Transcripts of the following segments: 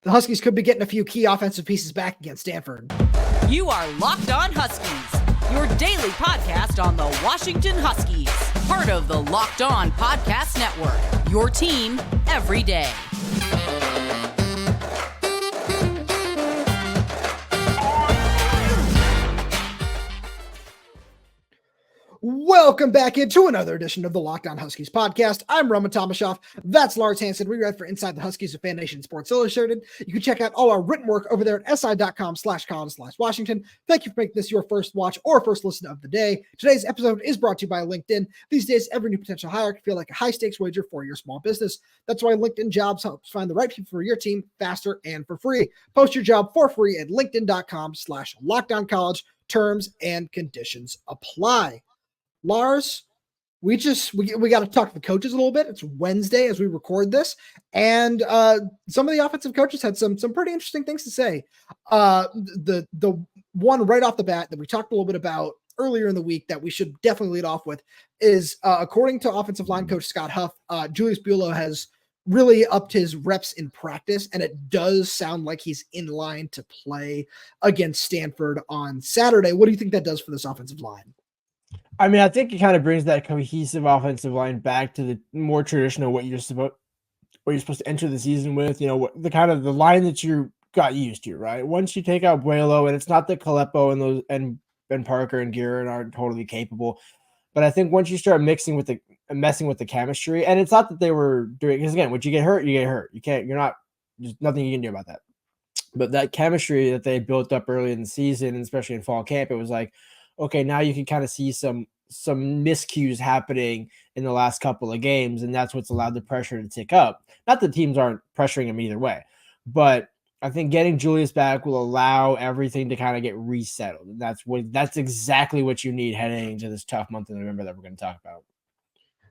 the Huskies could be getting a few key offensive pieces back against Stanford. You are Locked On Huskies, your daily podcast on the Washington Huskies, part of the Locked On Podcast Network, your team every day. Welcome back into another edition of the Locked On Huskies podcast. I'm Tomashoff. That's Lars Hanson. We write for Inside the Huskies of Fan Nation Sports Illustrated. You can check out all our written work over there at si.com/column/Washington. Thank you for making this your first watch or first listen of the day. Today's episode is brought to you by LinkedIn. These days, every new potential hire can feel like a high-stakes wager for your small business. That's why LinkedIn Jobs helps find the right people for your team faster and for free. Post your job for free at linkedin.com/LockedOnCollege. Terms and conditions apply. Lars, we got to talk to the coaches a little bit. It's Wednesday as we record this, and some of the offensive coaches had some pretty interesting things to say. The one right off the bat that we talked a little bit about earlier in the week that we should definitely lead off with is according to offensive line coach Scott Huff, Julius Buelow has really upped his reps in practice, and it does sound like he's in line to play against Stanford on Saturday. What do you think that does for this offensive line? I mean, I think it kind of brings that cohesive offensive line back to the more traditional what you're supposed to enter the season with. You know, the kind of the line that you got used to, right? Once you take out Buelow, and it's not that Kalepo and those and Ben Parker and Guerin aren't totally capable, but I think once you start messing with the chemistry, and it's not that they were doing, because again, once you get hurt, you get hurt. There's nothing you can do about that. But that chemistry that they built up early in the season, and especially in fall camp, it was like, okay, now you can kind of see some miscues happening in the last couple of games, and that's what's allowed the pressure to tick up. Not that teams aren't pressuring him either way, but I think getting Julius back will allow everything to kind of get resettled. And that's exactly what you need heading into this tough month in November that we're going to talk about.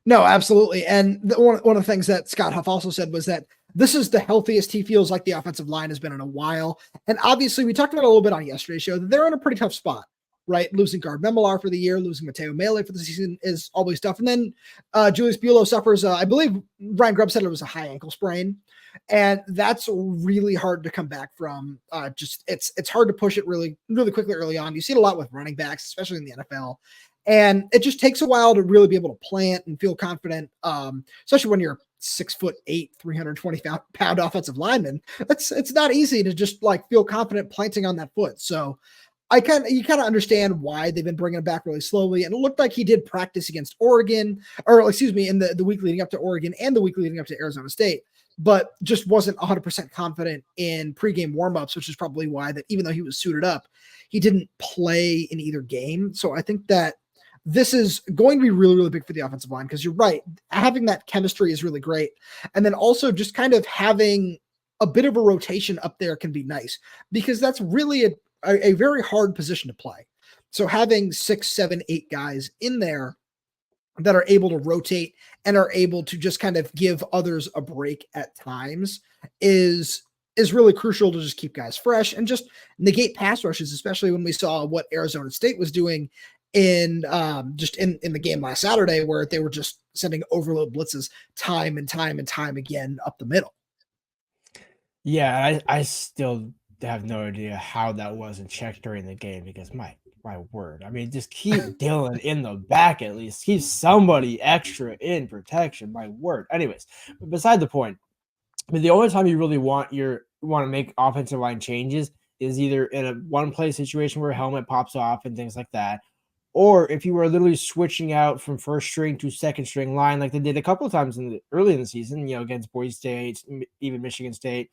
No, absolutely. And one of the things that Scott Huff also said was that this is the healthiest he feels like the offensive line has been in a while. And obviously we talked about it a little bit on yesterday's show that they're in a pretty tough spot. Right, losing Guard Memolar for the year, losing Mateo Mele for the season is always tough. And then Julius Buelow suffers, I believe Ryan Grubb said it was a high ankle sprain, and that's really hard to come back from. It's hard to push it really quickly early on. You see it a lot with running backs, especially in the NFL, and it just takes a while to really be able to plant and feel confident, especially when you're 6'8", 320-pound offensive lineman. It's not easy to just like feel confident planting on that foot. So you kind of understand why they've been bringing him back really slowly. And it looked like he did practice against Oregon, in the week leading up to Oregon and the week leading up to Arizona State, but just wasn't 100% confident in pregame warmups, which is probably why that even though he was suited up, he didn't play in either game. So I think that this is going to be really, really big for the offensive line, because you're right. Having that chemistry is really great. And then also just kind of having a bit of a rotation up there can be nice, because that's really a very hard position to play. So having 6, 7, 8 guys in there that are able to rotate and are able to just kind of give others a break at times is really crucial to just keep guys fresh and just negate pass rushes, especially when we saw what Arizona State was doing in the game last Saturday, where they were just sending overload blitzes time and time again up the middle. Yeah, I still have no idea how that wasn't checked during the game, because my word, I mean, just keep Dylan in the back, at least keep somebody extra in protection. My word. Anyways, beside the point, I mean, the only time you really want to make offensive line changes is either in a one play situation where a helmet pops off and things like that, or if you were literally switching out from first string to second string line, like they did a couple of times early in the season, against Boise State, even Michigan State,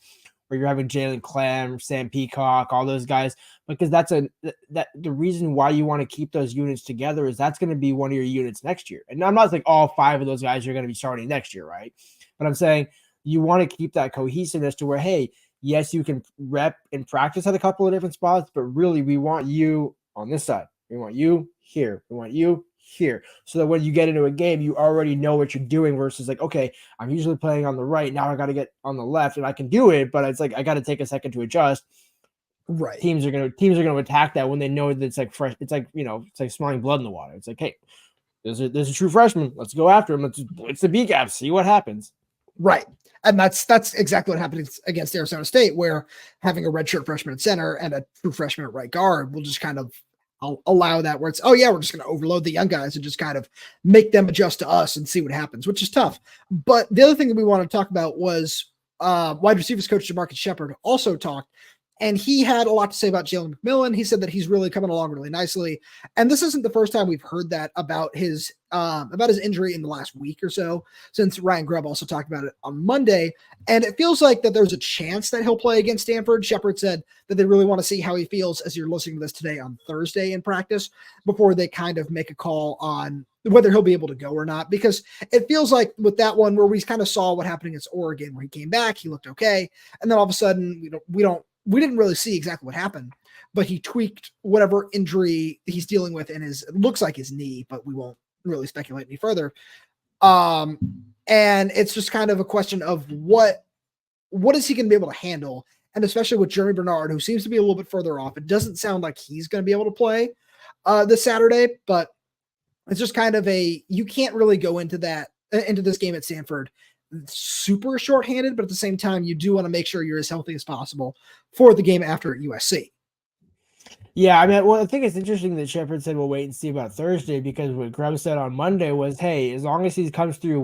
where you're having Jalen Clem, Sam Peacock, all those guys, because the reason why you want to keep those units together is that's going to be one of your units next year. And I'm not saying all 5 of those guys are going to be starting next year, right? But I'm saying you want to keep that cohesiveness to where, hey, yes, you can rep and practice at a couple of different spots, but really we want you on this side. We want you here. We want you here, so that when you get into a game, you already know what you're doing, versus like, okay, I'm usually playing on the right, now I got to get on the left, and I can do it, but it's like I got to take a second to adjust. Right. Teams are going to attack that when they know that it's like fresh. It's like, it's like smelling blood in the water. It's like, hey, there's a true freshman. Let's go after him. Let's the B gap, see what happens. Right. And that's exactly what happened against Arizona State, where having a redshirt freshman at center and a true freshman at right guard will just kind of allow that, where it's, oh yeah, we're just going to overload the young guys and just kind of make them adjust to us and see what happens, which is tough. But the other thing that we want to talk about was wide receivers coach Jamarcus Shepard also talked, and he had a lot to say about Jalen McMillan. He said that he's really coming along really nicely. And this isn't the first time we've heard that about his injury in the last week or so, since Ryan Grubb also talked about it on Monday. And it feels like that there's a chance that he'll play against Stanford. Shepard said that they really want to see how he feels as you're listening to this today on Thursday in practice before they kind of make a call on whether he'll be able to go or not, because it feels like with that one where we kind of saw what happened against Oregon, where he came back, he looked okay. And then all of a sudden, we didn't really see exactly what happened, but he tweaked whatever injury he's dealing with in it looks like his knee, but we won't really speculate any further. And it's just kind of a question of what is he going to be able to handle? And especially with Jeremy Bernard, who seems to be a little bit further off, it doesn't sound like he's going to be able to play this Saturday, but it's just kind of you can't really go into this game at Stanford super shorthanded, but at the same time, you do want to make sure you're as healthy as possible for the game after at USC. Yeah, I mean, well, I think it's interesting that Shepard said we'll wait and see about Thursday, because what Grubb said on Monday was, hey, as long as he comes through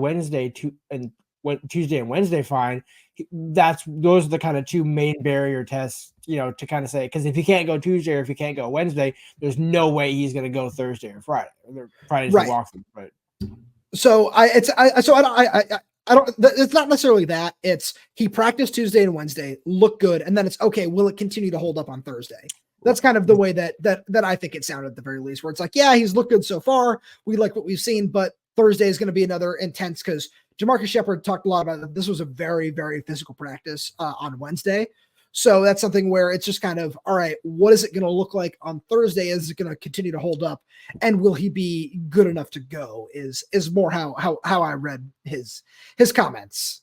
Tuesday and Wednesday, fine. Those are the kind of two main barrier tests, to kind of say, because if he can't go Tuesday or if he can't go Wednesday, there's no way he's going to go Thursday or Friday. Friday's right. the walkthrough, right? So I don't, it's not necessarily that. It's he practiced Tuesday and Wednesday, looked good, and then it's okay, will it continue to hold up on Thursday? That's kind of the way that I think it sounded at the very least, where it's like, yeah, he's looked good so far. We like what we've seen, but Thursday is going to be another intense, because Jamarcus Shepard talked a lot about it. This was a very, very physical practice on Wednesday. So that's something where it's just kind of, all right, what is it going to look like on Thursday? Is it going to continue to hold up? And will he be good enough to go is more how I read his comments.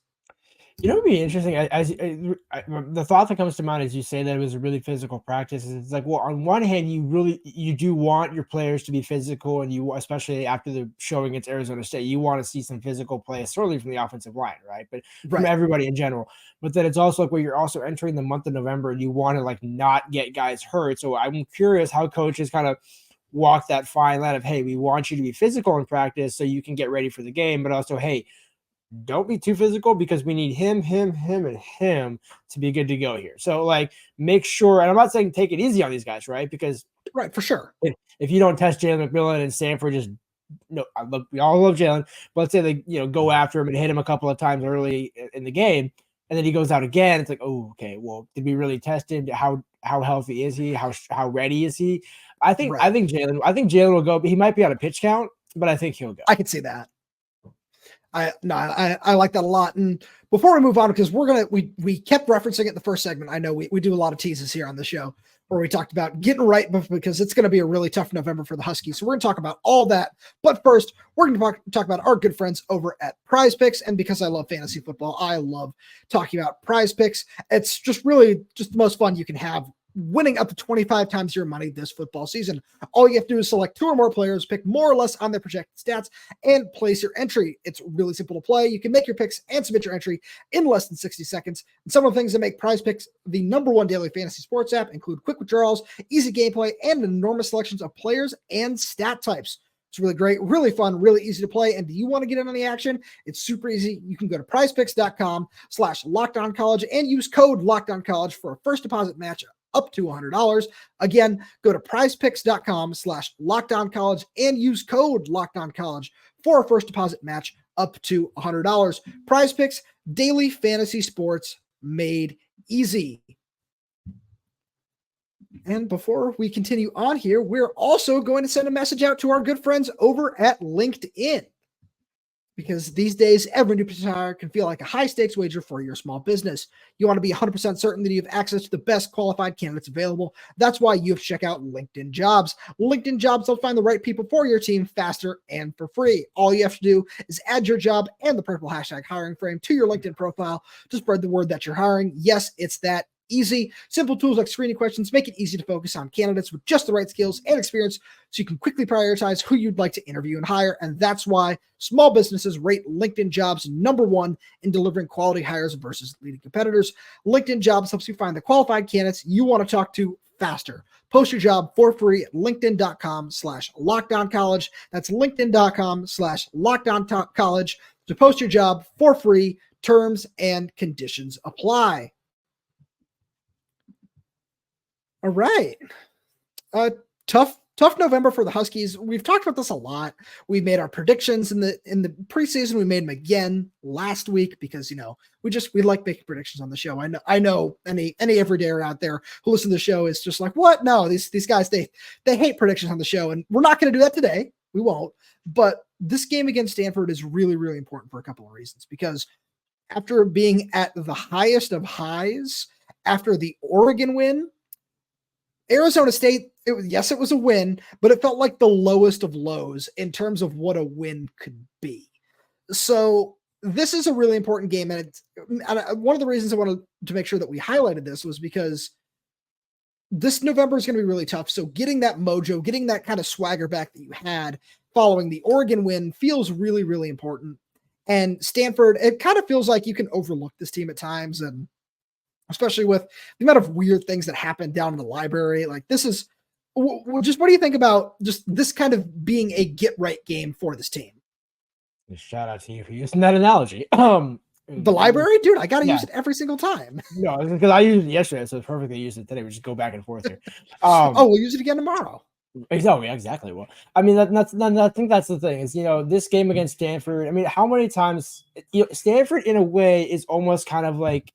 It'd be interesting. The thought that comes to mind as you say that it was a really physical practice is it's like, well, on one hand, you do want your players to be physical, and you, especially after the show against Arizona State, you want to see some physical play, certainly from the offensive line, right? But from everybody in general. But then it's also like where you're also entering the month of November, and you want to not get guys hurt. So I'm curious how coaches kind of walk that fine line of, hey, we want you to be physical in practice so you can get ready for the game, but also, hey, don't be too physical because we need him, and him to be good to go here. So make sure, and I'm not saying take it easy on these guys, right? Because for sure. If you don't test Jalen McMillan and Stanford we all love Jalen, but let's say they, go after him and hit him a couple of times early in the game, and then he goes out again. It's like, oh, okay, well, did we really test him? How healthy is he? How ready is he? I think Jalen will go, but he might be on a pitch count, but I think he'll go. I could see that. I like that a lot. And before we move on, because we kept referencing it in the first segment. I know we do a lot of teases here on the show where we talked about getting right, because it's going to be a really tough November for the Huskies. So we're going to talk about all that. But first, we're going to talk about our good friends over at Prize Picks. And because I love fantasy football, I love talking about Prize Picks. It's just really just the most fun you can have, winning up to 25 times your money this football season. All you have to do is select two or more players, pick more or less on their projected stats, and place your entry. It's really simple to play. You can make your picks and submit your entry in less than 60 seconds. And some of the things that make Prize Picks the #1 daily fantasy sports app include quick withdrawals, easy gameplay, and enormous selections of players and stat types. It's really great, really fun, really easy to play. And do you want to get in on the action? It's super easy. You can go to prizepicks.com/lockedoncollege and use code lockedoncollege for a first deposit match up to $100. Again, go to prizepicks.com/lockedoncollege and use code lockedoncollege for a first deposit match up to $100. Prize Picks, daily fantasy sports made easy. And before we continue on here, we're also going to send a message out to our good friends over at LinkedIn. Because these days, every new hire can feel like a high-stakes wager for your small business. You want to be 100% certain that you have access to the best qualified candidates available. That's why you have to check out LinkedIn Jobs. LinkedIn Jobs will find the right people for your team faster and for free. All you have to do is add your job and the purple hashtag hiring frame to your LinkedIn profile to spread the word that you're hiring. Yes, it's that easy. Simple tools like screening questions make it easy to focus on candidates with just the right skills and experience so you can quickly prioritize who you'd like to interview and hire. And that's why small businesses rate LinkedIn Jobs #1 in delivering quality hires versus leading competitors. LinkedIn Jobs helps you find the qualified candidates you want to talk to faster. Post your job for free at linkedin.com/lockdowncollege. That's linkedin.com/lockdowncollege to post your job for free. Terms and conditions apply. All right. Tough November for the Huskies. We've talked about this a lot. We made our predictions in the preseason. We made them again last week because, we like making predictions on the show. I know any everydayer out there who listen to the show is just like, what? No, these guys, they hate predictions on the show, and we're not going to do that today. We won't. But this game against Stanford is really, really important for a couple of reasons, because after being at the highest of highs after the Oregon win, Arizona State, it was a win, but it felt like the lowest of lows in terms of what a win could be. So this is a really important game. And one of the reasons I wanted to make sure that we highlighted this was because this November is going to be really tough. So getting that mojo, getting that kind of swagger back that you had following the Oregon win feels really, really important. And Stanford, it kind of feels like you can overlook this team at times, and especially with the amount of weird things that happen down in the library. Like, this is just, what do you think about just this kind of being a get right game for this team? Shout out to you for using that analogy. The library, dude, I got to use it every single time. No, because I used it yesterday, so it's perfectly used it today. We just go back and forth here. We'll use it again tomorrow. Exactly. Well, I mean, I think that's the thing is, this game against Stanford. I mean, how many times Stanford in a way is almost kind of like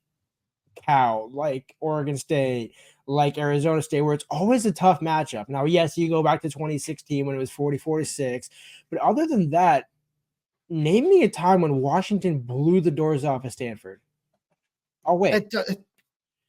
Cal, like Oregon State, like Arizona State, where it's always a tough matchup. Now, yes, you go back to 2016 when it was 44-6, but other than that, name me a time when Washington blew the doors off of Stanford. Oh wait.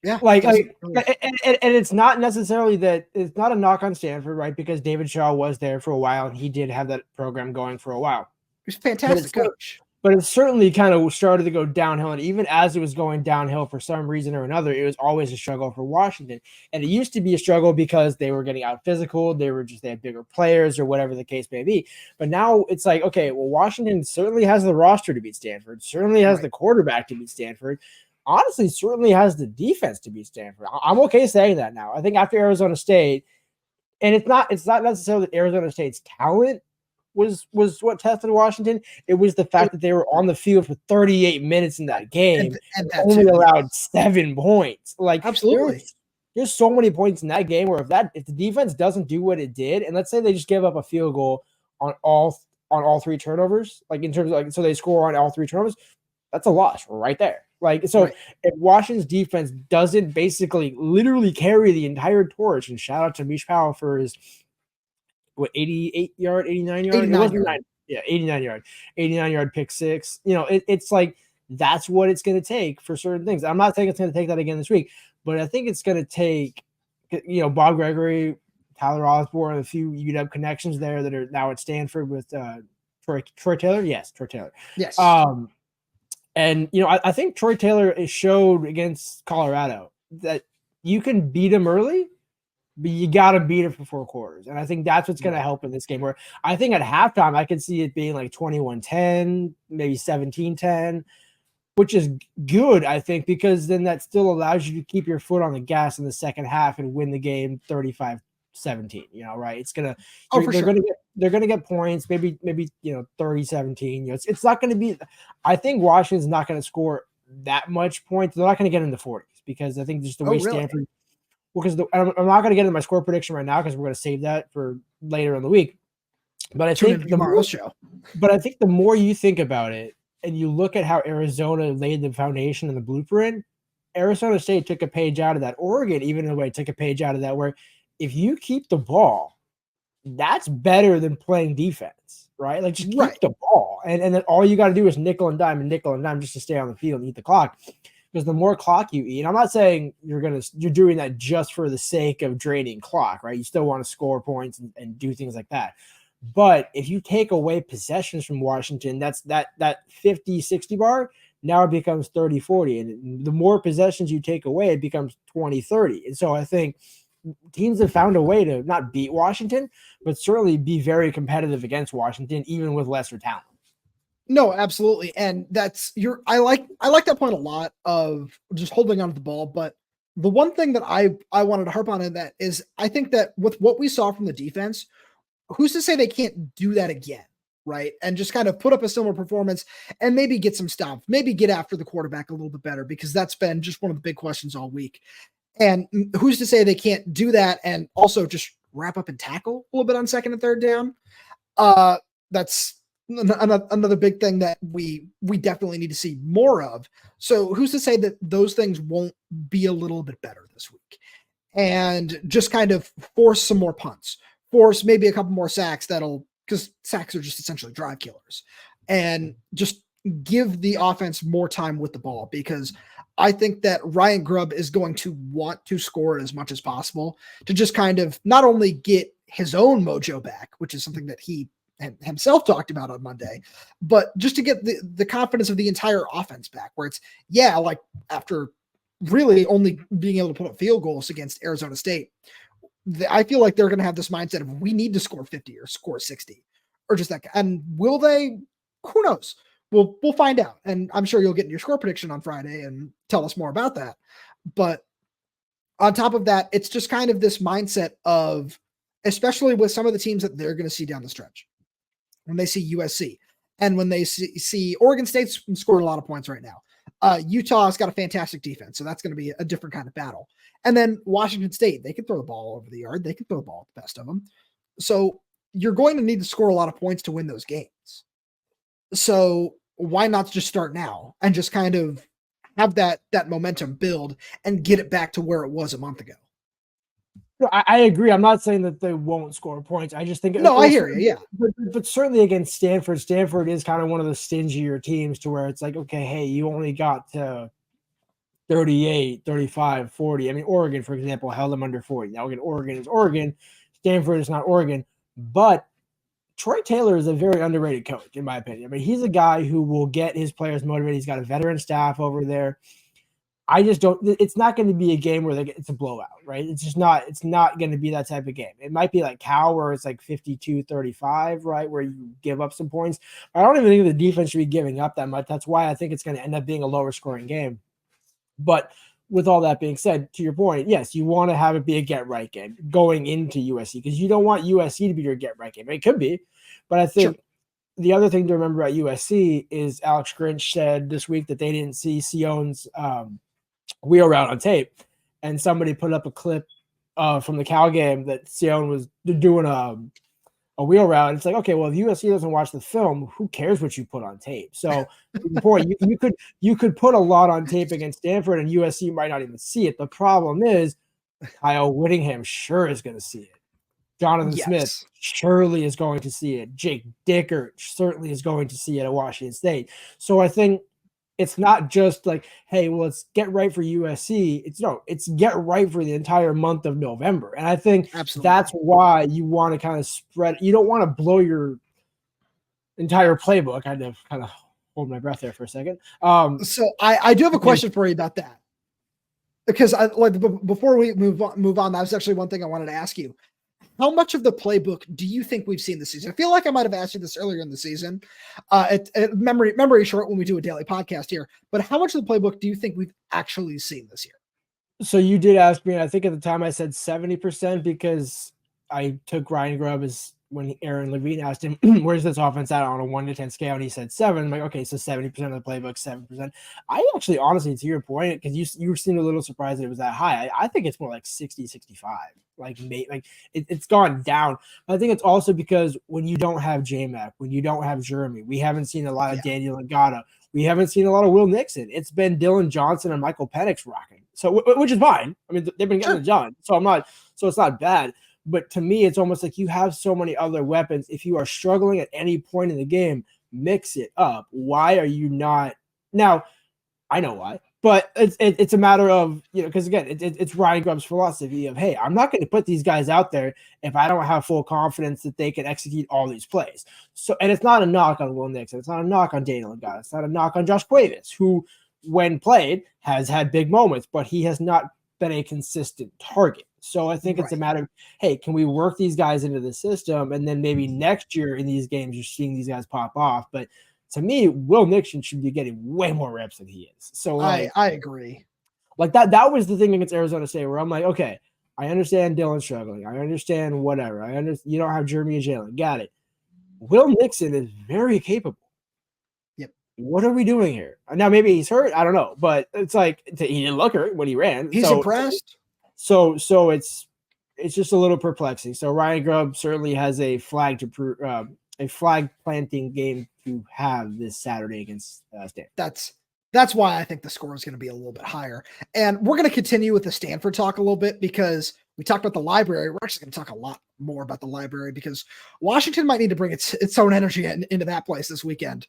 Yeah, and it's not necessarily that it's not a knock on Stanford, right? Because David Shaw was there for a while and he did have that program going for a while. He's a fantastic coach. But it certainly kind of started to go downhill. And even as it was going downhill for some reason or another, it was always a struggle for Washington. And it used to be a struggle because they were getting out physical. They had bigger players or whatever the case may be. But now it's like, okay, well, Washington certainly has the roster to beat Stanford, certainly has the quarterback to beat Stanford. Honestly, certainly has the defense to beat Stanford. I'm okay saying that now. I think after Arizona State, and it's not necessarily that Arizona State's talent was what tested Washington. It was the fact that they were on the field for 38 minutes in that game and only allowed 7 points. Like, absolutely, there's so many points in that game where if the defense doesn't do what it did, and let's say they just give up a field goal on all 3 turnovers, like in terms of like, so they score on all 3 turnovers, that's a loss right there. Like, so if Washington's defense doesn't basically literally carry the entire torch, and shout out to Mish Powell for his 89 yard, 89 yard pick six. It's like, that's what it's going to take for certain things. I'm not saying it's going to take that again this week, but I think it's going to take, Bob Gregory, Tyler Osborne, a few UW connections there that are now at Stanford with Troy Taylor. Yes, Troy Taylor. Yes. And, I think Troy Taylor showed against Colorado that you can beat him early, but you got to beat him for 4 quarters. And I think that's what's going to help in this game, where I think at halftime, I could see it being like 21-10, maybe 17-10, which is good, I think, because then that still allows you to keep your foot on the gas in the second half and win the game 35-17, right? It's going to, they're going to get points, maybe 30-17. It's not going to be, I think Washington's not going to score that much points. They're not going to get in the 40s because I think just the way Stanford, because I'm not going to get into my score prediction right now because we're going to save that for later in the week. But I think tomorrow's show. But I think the more you think about it and you look at how Arizona laid the foundation and the blueprint, Arizona State took a page out of that. Oregon, even in a way, took a page out of that, where if you keep the ball, that's better than playing defense, right? Like, just keep the ball. And then all you got to do is nickel and dime just to stay on the field and eat the clock. Because the more clock you eat, I'm not saying you're doing that just for the sake of draining clock, right? You still want to score points and do things like that. But if you take away possessions from Washington, that's that 50-60 bar. Now it becomes 30-40. And the more possessions you take away, it becomes 20-30. And so I think teams have found a way to not beat Washington, but certainly be very competitive against Washington, even with lesser talent. No, absolutely. And I like that point a lot of just holding on to the ball. But the one thing that I wanted to harp on in that is I think that with what we saw from the defense, who's to say they can't do that again? Right. And just kind of put up a similar performance and maybe get some stops, maybe get after the quarterback a little bit better, because that's been just one of the big questions all week. And who's to say they can't do that and also just wrap up and tackle a little bit on second and third down? That's another big thing that we definitely need to see more of. So who's to say that those things won't be a little bit better this week, and just kind of force some more punts, force maybe a couple more sacks because sacks are just essentially drive killers, and just give the offense more time with the ball, because I think that Ryan Grubb is going to want to score as much as possible to just kind of not only get his own mojo back, which is something that he himself talked about on Monday, but just to get the confidence of the entire offense back, where it's, like after really only being able to put up field goals against Arizona State, I feel like they're going to have this mindset of we need to score 50 or score 60 or just that. And will they? Who knows? We'll find out. And I'm sure you'll get your score prediction on Friday and tell us more about that. But on top of that, it's just kind of this mindset of, especially with some of the teams that they're going to see down the stretch, when they see USC and when they see Oregon State's scoring a lot of points right now. Utah's got a fantastic defense, so that's going to be a different kind of battle. And then Washington State, they can throw the ball over the yard. They can throw the ball at the best of them. So you're going to need to score a lot of points to win those games. So why not just start now and just kind of have that momentum build and get it back to where it was a month ago? I agree. I'm not saying that they won't score points. I just think I hear you. Yeah, but certainly against Stanford. Stanford is kind of one of the stingier teams to where it's like, okay, hey, you only got to 38, 35, 40. I mean, Oregon, for example, held them under 40. Now again, Oregon is Oregon. Stanford is not Oregon, but Troy Taylor is a very underrated coach, in my opinion. I mean, he's a guy who will get his players motivated. He's got a veteran staff over there. I just don't. It's not going to be a game where it's a blowout, right? It's just not. It's not going to be that type of game. It might be like Cal, where it's like 52-35, right, where you give up some points. I don't even think the defense should be giving up that much. That's why I think it's going to end up being a lower scoring game. But with all that being said, to your point, yes, you want to have it be a get right game going into USC, because you don't want USC to be your get right game. It could be, but I think the other thing to remember about USC is Alex Grinch said this week that they didn't see Sion's wheel route on tape, and somebody put up a clip from the Cal game that Sion was doing a wheel route. And it's like, okay, well, if USC doesn't watch the film, who cares what you put on tape? So the point, you could put a lot on tape against Stanford, and USC might not even see it. The problem is Kyle Whittingham sure is going to see it. Jonathan Smith surely is going to see it. Jake Dickert certainly is going to see it at Washington State. So I think it's not just like, hey, well, let's get right for USC. It's get right for the entire month of November. And I think that's why you want to kind of spread. You don't want to blow your entire playbook. I had to kind of hold my breath there for a second. So I do have a question for you about that, because before we move on, that was actually one thing I wanted to ask you. How much of the playbook do you think we've seen this season? I feel like I might have asked you this earlier in the season. Memory short when we do a daily podcast here, but how much of the playbook do you think we've actually seen this year? So you did ask me, and I think at the time I said 70%, because I took Ryan Grubb as when Aaron Levine asked him, where's this offense at on a 1 to 10 scale? And he said 7. I'm like, okay, so 70% of the playbook, 7%. I actually, honestly, to your point, because you seemed a little surprised that it was that high. I think it's more like 60, 65. It's gone down. I think it's also because when you don't have J-Mac, when you don't have Jeremy, we haven't seen a lot of Daniel Ngata. We haven't seen a lot of Will Nixon. It's been Dylan Johnson and Michael Penix rocking. So, which is fine. I mean, they've been getting it done. So it's not bad. But to me, it's almost like you have so many other weapons. If you are struggling at any point in the game, mix it up. Why are you not? Now, I know why. But it's a matter of, because again, it's Ryan Grubb's philosophy of, hey, I'm not going to put these guys out there if I don't have full confidence that they can execute all these plays. So, and it's not a knock on Will Nixon. It's not a knock on Daniel Ngata. It's not a knock on Josh Cuevas, who, when played, has had big moments, but he has not been a consistent target. So I think it's a matter of, hey, can we work these guys into the system? And then maybe next year in these games, you're seeing these guys pop off. But to me, Will Nixon should be getting way more reps than he is. So I agree. Like that was the thing against Arizona State where I'm like, okay, I understand Dylan's struggling. I understand whatever. I understand you don't have Jeremy and Jalen. Got it. Will Nixon is very capable. Yep. What are we doing here? Now maybe he's hurt. I don't know, but it's like he didn't look hurt when he ran. He's impressed. So it's just a little perplexing. So Ryan Grubb certainly has a flag planting game to have this Saturday against Stanford. That's why I think the score is going to be a little bit higher. And we're going to continue with the Stanford talk a little bit because we talked about the library. We're actually going to talk a lot more about the library because Washington might need to bring its own energy into that place this weekend.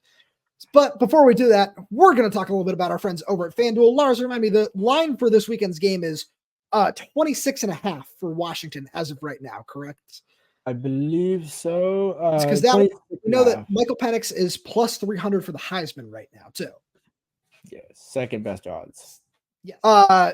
But before we do that, we're going to talk a little bit about our friends over at FanDuel. Lars, remind me, the line for this weekend's game is 26.5 for Washington as of right now, correct? I believe so. Because that that Michael Penix is plus 300 for the Heisman right now too. Yeah, second best odds. Yeah.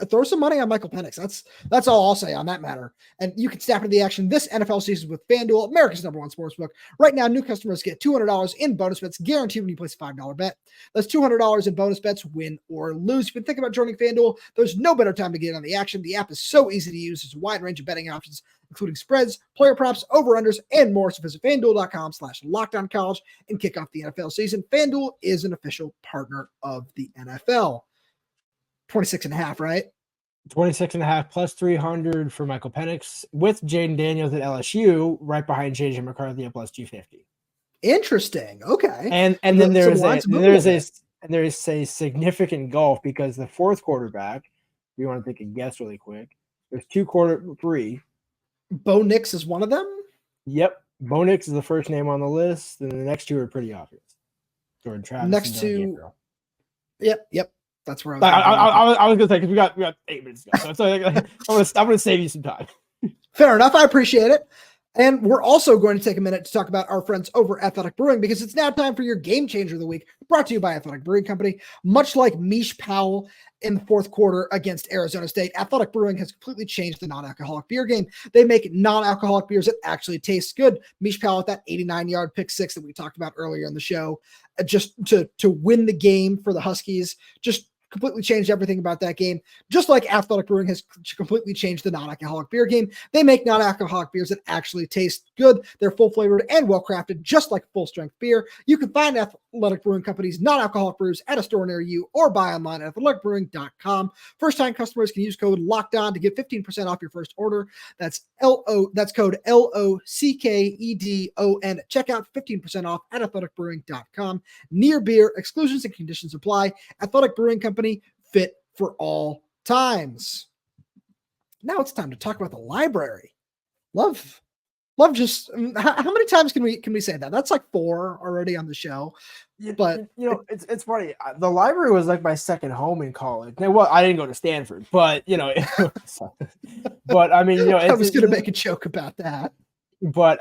Throw some money on Michael Penix. That's all I'll say on that matter. And you can snap into the action this NFL season with FanDuel, America's #1 sportsbook. Right now, new customers get $200 in bonus bets guaranteed when you place a $5 bet. That's $200 in bonus bets, win or lose. If you've been thinking about joining FanDuel, there's no better time to get on the action. The app is so easy to use. There's a wide range of betting options, including spreads, player props, over-unders, and more. So visit FanDuel.com/LockedOnCollege and kick off the NFL season. FanDuel is an official partner of the NFL. 26.5, right? 26.5 plus 300 for Michael Penix with Jaden Daniels at LSU, right behind JJ McCarthy at plus 250. Interesting. Okay. And then there is a significant gulf because the fourth quarterback, if you want to take a guess really quick, there's three. Bo Nix is one of them? Yep. Bo Nix is the first name on the list, and the next two are pretty obvious. Jordan Travis. Next two. Yep. That's where I was going to say, because we got 8 minutes to go. So I'm going to save you some time. Fair enough. I appreciate it. And we're also going to take a minute to talk about our friends over at Athletic Brewing because it's now time for your game changer of the week, brought to you by Athletic Brewing Company. Much like Mish Powell in the fourth quarter against Arizona State, Athletic Brewing has completely changed the non-alcoholic beer game. They make non-alcoholic beers that actually taste good. Mish Powell with that 89-yard pick six that we talked about earlier in the show, just to win the game for the Huskies, just completely changed everything about that game. Just like Athletic Brewing has completely changed the non-alcoholic beer game. They make non-alcoholic beers that actually taste good. They're full-flavored and well-crafted, just like full-strength beer. You can find Athletic Brewing Company's non-alcoholic brews at a store near you or buy online at athleticbrewing.com. First-time customers can use code LOCKEDON to get 15% off your first order. That's code LOCKEDON at checkout, 15% off at athleticbrewing.com. Near beer, exclusions and conditions apply. Athletic Brewing Company, fit for all times. Now it's time to talk about the library. Love just how many times can we say that? That's like 4 already on the show. But it's funny. The library was like my second home in college. Well, I didn't go to Stanford, but but I mean, I was going to make a joke about that. But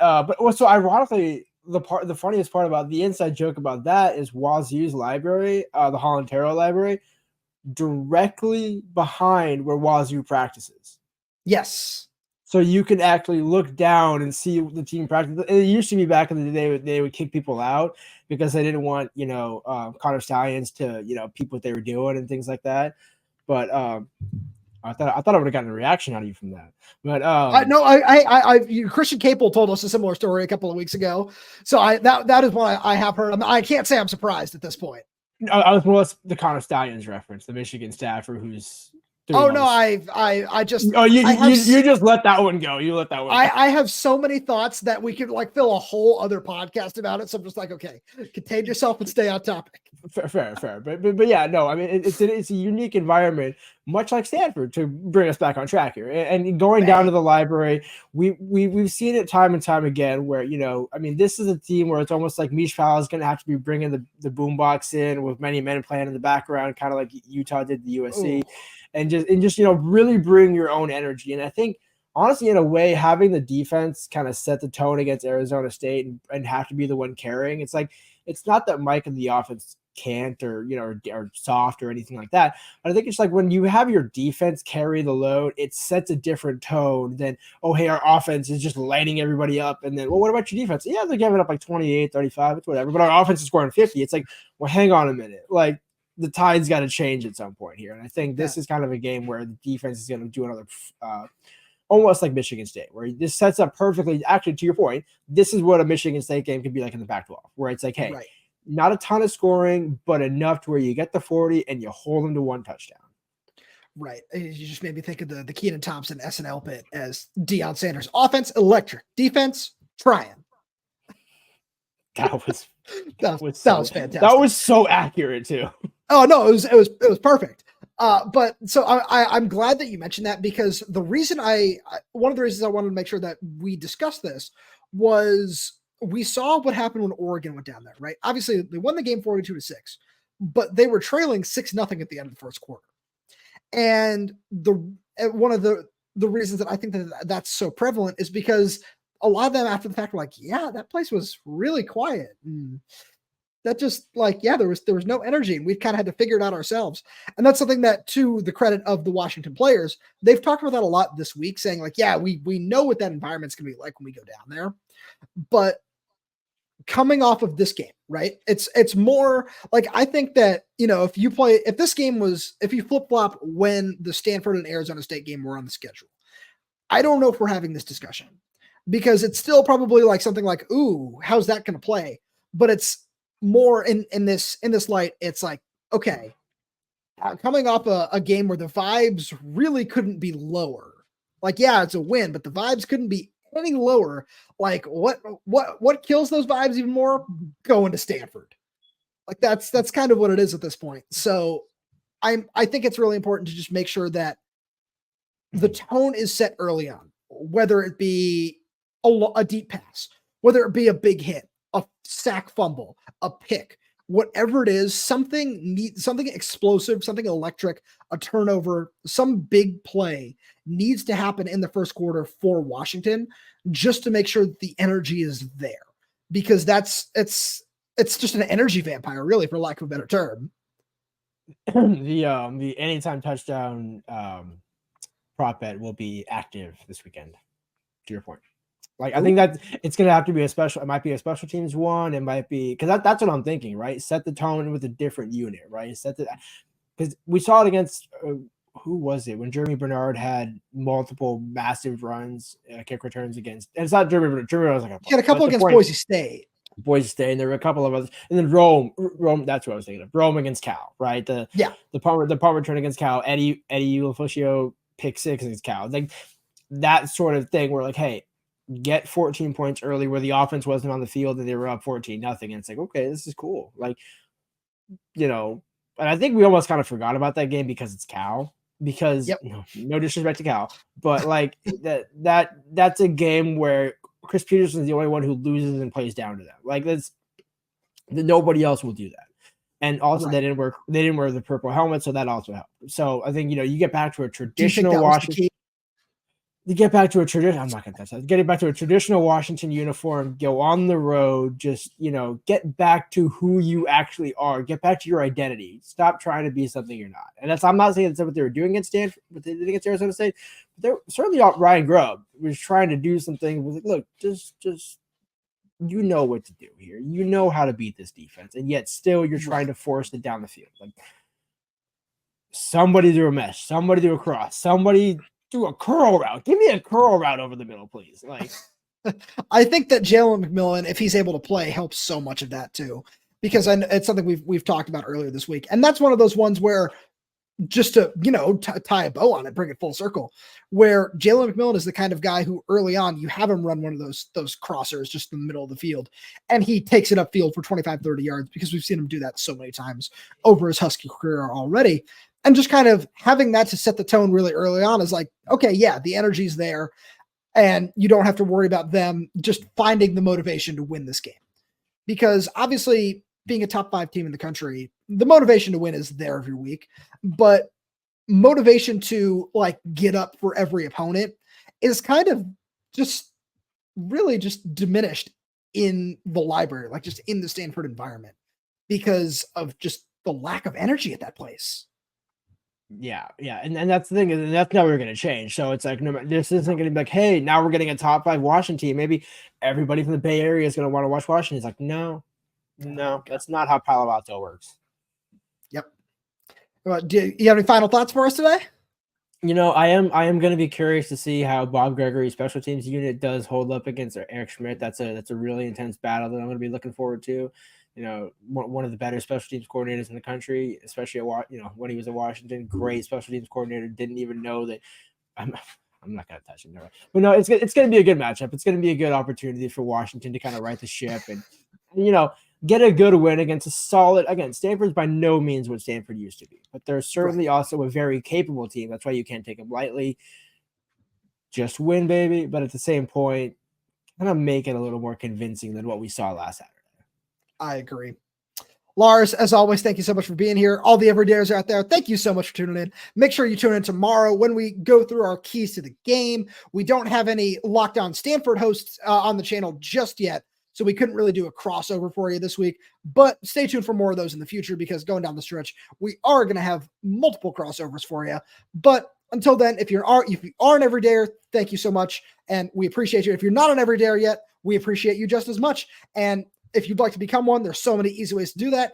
so ironically, the funniest part about the inside joke about that is Wazoo's library, the Holland Tarot library, directly behind where Wazoo practices. Yes. So you can actually look down and see the team practice. It used to be back in the day they would kick people out because they didn't want, Connor Stallions to, peep what they were doing and things like that. But I thought I would have gotten a reaction out of you from that. But Christian Capel told us a similar story a couple of weeks ago. So that is one I have heard. I can't say I'm surprised at this point. I was more the Connor Stallions reference, the Michigan staffer who's Oh no, I just you just let that one go. You let that one go. I have so many thoughts that we could like fill a whole other podcast about it. So I'm just like, okay, contain yourself and stay on topic. Fair. But yeah, no, I mean, it's a unique environment, much like Stanford, to bring us back on track here. And going down to the library, we've seen it time and time again where, I mean, this is a team where it's almost like Mish Powell is going to have to be bringing the boombox in with many men playing in the background, kind of like Utah did the USC. Ooh. And just really bring your own energy. And I think, honestly, in a way, having the defense kind of set the tone against Arizona State and have to be the one carrying, it's like, it's not that Mike and the offense can't or are soft or anything like that. But I think it's like when you have your defense carry the load, it sets a different tone than, oh, hey, our offense is just lighting everybody up. And then, well, what about your defense? Yeah, they're giving up like 28, 35, it's whatever. But our offense is scoring 50. It's like, well, hang on a minute. Like, the tide's got to change at some point here. And I think this is kind of a game where the defense is going to do another almost like Michigan State, where this sets up perfectly. Actually, to your point, this is what a Michigan State game could be like in the Pac-12, where it's like, hey, not a ton of scoring, but enough to where you get the 40 and you hold them to one touchdown. Right. You just made me think of the Keenan Thompson SNL bit as Deion Sanders. Offense, electric. Defense, trying. That was fantastic. That was so accurate too. Oh no, it was perfect. But so I'm glad that you mentioned that, because the reason one of the reasons I wanted to make sure that we discussed this was we saw what happened when Oregon went down there, right? Obviously they won the game 42-6, but they were trailing 6-0 at the end of the first quarter. And one of the reasons that I think that's so prevalent is because a lot of them after the fact were like, yeah, that place was really quiet. That just there was no energy, and we kind of had to figure it out ourselves. And that's something that, to the credit of the Washington players, they've talked about that a lot this week, saying like, yeah, we know what that environment's going to be like when we go down there. But coming off of this game, right? It's more like, I think that, if you flip flop when the Stanford and Arizona State game were on the schedule, I don't know if we're having this discussion, because it's still probably like something like, ooh, how's that going to play? But it's more in this light. It's like, okay, coming off a game where the vibes really couldn't be lower. Like, yeah, it's a win, but the vibes couldn't be any lower. Like, what kills those vibes even more? Going to Stanford. Like, that's kind of what it is at this point. So I think it's really important to just make sure that the tone is set early on, whether it be a deep pass, whether it be a big hit, a sack fumble, a pick, whatever it is, something explosive, something electric, a turnover, some big play needs to happen in the first quarter for Washington, just to make sure that the energy is there, because it's just an energy vampire, really, for lack of a better term. The anytime touchdown prop bet will be active this weekend, to your point. Like, I think that it's going to have to be it might be a special teams one. It might be, because that's what I'm thinking, right? Set the tone with a different unit, right? Because we saw it against, who was it? When Jeremy Bernard had multiple massive runs, kick returns against, and it's not Jeremy Bernard. Jeremy Bernard was like he had a couple against Boise State. And there were a couple of others. And then Rome, that's what I was thinking of. Rome against Cal, right? The punt return against Cal, Eddie Ulofoshio pick six against Cal. Like, that sort of thing where, like, hey, get 14 points early where the offense wasn't on the field and they were up 14-0. And it's like, okay, this is cool. Like, and I think we almost kind of forgot about that game because it's Cal. Because no disrespect to Cal, but like that's a game where Chris Peterson's the only one who loses and plays down to them. Like, nobody else will do that. And also they didn't wear the purple helmet, so that also helped. So I think you get back to a traditional Washington. You get back to a tradition. I'm not going to touch that. Getting back to a traditional Washington uniform, go on the road, just, get back to who you actually are. Get back to your identity. Stop trying to be something you're not. And I'm not saying that's what they were doing against Stanford, what they did against Arizona State. But they're certainly Ryan Grubb was trying to do something. Was like, look, just you know what to do here. You know how to beat this defense, and yet still you're trying to force it down the field. Like, somebody do a mesh, somebody do a cross, somebody do a curl route. Give me a curl route over the middle, please. Like, I think that Jalen McMillan, if he's able to play, helps so much of that too, because it's something we've talked about earlier this week. And that's one of those ones where just to, tie a bow on it, bring it full circle, where Jalen McMillan is the kind of guy who early on you have him run one of those crossers just in the middle of the field, and he takes it upfield for 25, 30 yards because we've seen him do that so many times over his Husky career already. And just kind of having that to set the tone really early on is like, okay, yeah, the energy's there, and you don't have to worry about them just finding the motivation to win this game. Because obviously, being a top 5 team in the country, the motivation to win is there every week, but motivation to like get up for every opponent is kind of just really just diminished in the library, like just in the Stanford environment, because of just the lack of energy at that place. Yeah. And that's the thing, and that's never going to change. So it's like, this isn't going to be like, hey, now we're getting a top 5 Washington team. Maybe everybody from the Bay Area is going to want to watch Washington. It's like, no, that's not how Palo Alto works. Yep. Do you have any final thoughts for us today? I am going to be curious to see how Bob Gregory's special teams unit does hold up against Eric Schmidt. That's a really intense battle that I'm going to be looking forward to. One of the better special teams coordinators in the country, especially at when he was at Washington. Great special teams coordinator. Didn't even know that. I'm not going to touch it. But no, it's going to be a good matchup. It's going to be a good opportunity for Washington to kind of right the ship and get a good win against a solid. Again, Stanford's by no means what Stanford used to be, but they're certainly also a very capable team. That's why you can't take them lightly. Just win, baby. But at the same point, kind of make it a little more convincing than what we saw last Saturday. I agree. Lars, as always, thank you so much for being here. All the everydayers out there, thank you so much for tuning in. Make sure you tune in tomorrow when we go through our keys to the game. We don't have any Locked On Stanford hosts on the channel just yet, so we couldn't really do a crossover for you this week, but stay tuned for more of those in the future, because going down the stretch, we are going to have multiple crossovers for you. But until then, if you are an everydayer, thank you so much, and we appreciate you. If you're not an everydayer yet, we appreciate you just as much. And if you'd like to become one, there's so many easy ways to do that.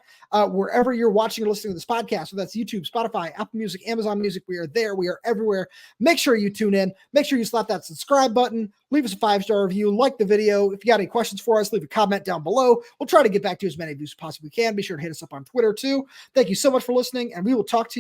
Wherever you're watching or listening to this podcast, so that's YouTube, Spotify, Apple Music, Amazon Music, we are there. We are everywhere. Make sure you tune in. Make sure you slap that subscribe button. Leave us a 5-star review. Like the video. If you got any questions for us, leave a comment down below. We'll try to get back to as many of you as possibly can. Be sure to hit us up on Twitter too. Thank you so much for listening, and we will talk to you